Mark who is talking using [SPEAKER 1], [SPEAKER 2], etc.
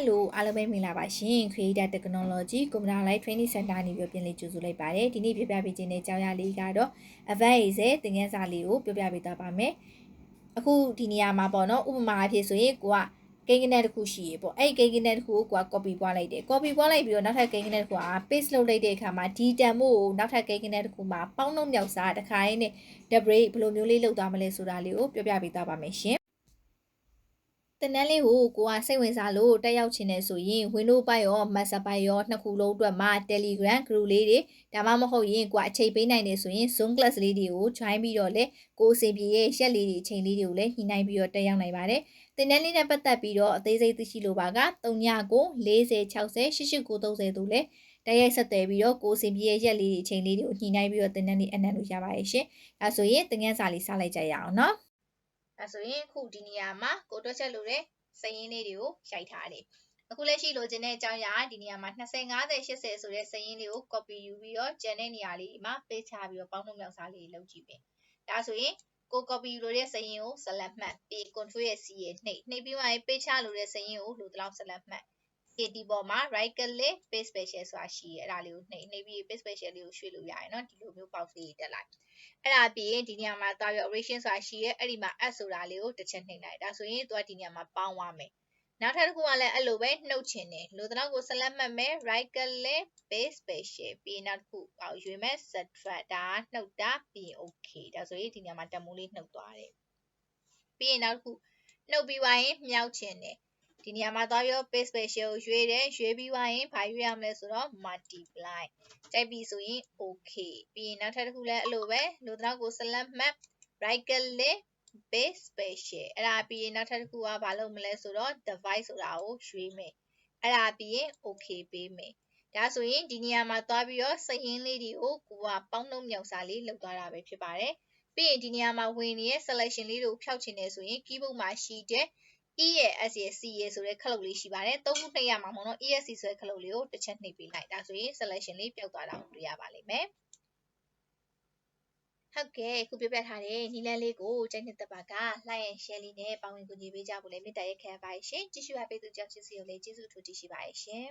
[SPEAKER 1] Hello အားလုံးပဲမင်္ဂလာပါရှင် Creator Technology Computer Live Training Center နေပြီးပြန်လည်ကြိုဆိုလိုက်ပါတယ်ဒီနေ့ပြပြပေးခြင်းတဲ့ကြောင်းရလေးကတော့ Advanced သင်ခန်းစာလေးကိုပြပြပေးသွားပါမယ်အခုဒီနေရာမှာပေါ့နော်ဥပမာအဖြစ်ဆိုရင်ကိုကကိန်းဂဏန်းတစ်ခုရှိရေပေါ့အဲ့ကိန်းဂဏန်းတစ်ခုကိုကိုက copy ပွားလိုက်တယ် copy ပွားလိုက်ပြီးတော့နောက်ထပ်ကိန်းဂဏန်းတစ်ခုက paste လုပ်လိုက်တဲ့အခါမှာဒီတန်ဖိုးကိုနောက်ထပ်ကိန်းဂဏန်းတစ်ခုမှာပေါင်းနှုတ်မြောက်စားတစ်ခါရင်းနဲ့ double ဘယ်လိုမျိုးလေးလုပ်သွားမလဲဆိုတာလေးကိုပြပြပေးသွားပါမယ်ရှင်တနန်းလေးကိုကိုကစိတ်ဝင်စားလို့တက်ရောက်ချင်နေဆိုရင် Windows ပိုက်ရော Mac ပိုက်ရောနှစ်ခုလုံးအတွက်မှာ Telegram group လေးတွေဒါမှမဟုတ်ရင်ကိုကအချိန်ပေးနိုင်နေဆိုရင် Zoom class လေးတွေကို join ပြီးတော့လေကိုအစီအပြေရဲ့ရက်လေးတွေအချိန်လေးတွေကိုလည်းညှိနှိုင်းပြီးတော့တက်ရောက်နိုင်ပါတယ်တနန်းလေးနဲ့ပတ်သက်ပြီးတော့အသေးစိတ်သိရှိလိုပါက39 40 60 88 930တို့လေတိုက်ရိုက်ဆက်သွယ်ပြီးတော့ကိုအစီအပြေရဲ့ရက်လေးတွေအချိန်လေးတွေကိုညှိနှိုင်းပြီးတော့တနန်းလေးအနံ့လို့ရပါတယ်ရှင်ဒါဆိုရင်သင်ခန်းစာလေးစလိုက်ကြရအောင်နော်ဒါဆိုရင်အခုဒီနေရာမှာကိုတွက်ချက်လို့တဲ့စာရင်းလေးတွေကိုရိုက်ထားတယ်အခုလက်ရှိလိုချင်တဲ့အကြောင်းအရာဒီနေရာမှာ20 50 80ဆိုတဲ့စာရင်းလေးကို copy ယူပြီးတော့ကျန်တဲ့နေရာလေးမှာ paste ချပြီးတော့ပေါင်းနှုတ်မြောက်စားလေးလုပ်ကြည့်မယ်ဒါဆိုရင်ကို copy ယူလို့တဲ့စာရင်းကို select မှတ်ပြီး control ရဲ့ C ရဲ့နှိပ်ပြီးမှ paste ချလို့တဲ့စာရင်းကိုလိုတလောက် select မှတ်ဒီပေါ်မှာ right click paste special ဆိုတာရှိတယ်အဲ့ဒါလေးကိုနှိပ်ပြီး paste special လေးကိုရွှေ့လို့ရတယ်เนาะဒီလိုမျိုး box လေးတက်လိုက်အဲ့ဒါပြီးရင်ဒီနေရာမှာသွားပြီး operation ဆိုတာရှိရဲအဲ့ဒီမှာ add ဆိုတာလေးကိုတစ်ချက်နှိပ်လိုက်ဒါဆိုရင်သူကဒီနေရာမှာပေါင်းသွားမယ်နောက်ထပ်တစ်ခုကလည်းအဲ့လိုပဲနှုတ်ချင်တယ်လိုတော့ကို select မှတ်မယ် right click paste special ပြီးနောက်တစ်ခုရွေးမယ် subtract ဒါနှုတ်တာပြီး okay ဒါဆိုရင်ဒီနေရာမှာတမိုးလေးနှုတ်သွားတယ်ပြီးရင်နောက်တစ်ခုနှုတ်ပြီးသွားရင်မြောက်ချင်တယ်ဒီနေရာမှာသွားပြီး paste special ကိုရွေးတယ်ရွေးပြီးသွားရင်ဘာရွေးရမလဲဆိုတော့ multiply ကြိုက်ပြီဆိုရင် okay ပြီးရင်နောက်ထပ်တစ်ခုလည်းအဲ့လိုပဲလိုတော့ကို select မှတ် right click paste special အဲ့ဒါပြီးရင်နောက်ထပ်တစ်ခုကဘာလုပ်မလဲဆိုတော့ divide ဆိုတာကိုရွေးမယ်အဲ့ဒါပြီးရင် okay ပေးမယ်ဒါဆိုရင်ဒီနေရာမှာသွားပြီးတော့စာရင်းလေးတွေကိုကိုကပေါင်းနှုတ်မြောက်စာလေးလုပ်သွားတာပဲဖြစ်ပါတယ်ပြီးရင်ဒီနေရာမှာဝင်နေတဲ့ selection လေးတွေကိုဖြောက်ချင်တယ်ဆိုရင် keyboard မှာရှိတဲ့ E ရဲ့ S ရဲ့ C ရဲ့ဆိုတဲ့ခလုတ်လေးရှိပါတယ်သုံးခုနှိပ်ရမှာမဟုတ်တော့ E ရဲ့ C ဆိုတဲ့ခလုတ်လေးကိုတစ်ချက်နှိပ်ပေးလိုက်ဒါဆိုရင် selection လေးပျောက်သွားတာကိုတွေ့ရပါလိမ့်မယ်ဟုတ်ကဲ့ခုပြပြထားတဲ့နီလန်းလေးကိုကျန်တဲ့တပ်ပါက like and share လေးနဲ့ပါဝင်ကူညီပေးကြဖို့လည်းမေတ္တာရက်ခံပါရှင်ကြည့်ရှုရပေးသူကြောင့်ချစ်စီကိုလည်းကျေးဇူးထူးတင်ရှိပါရှင်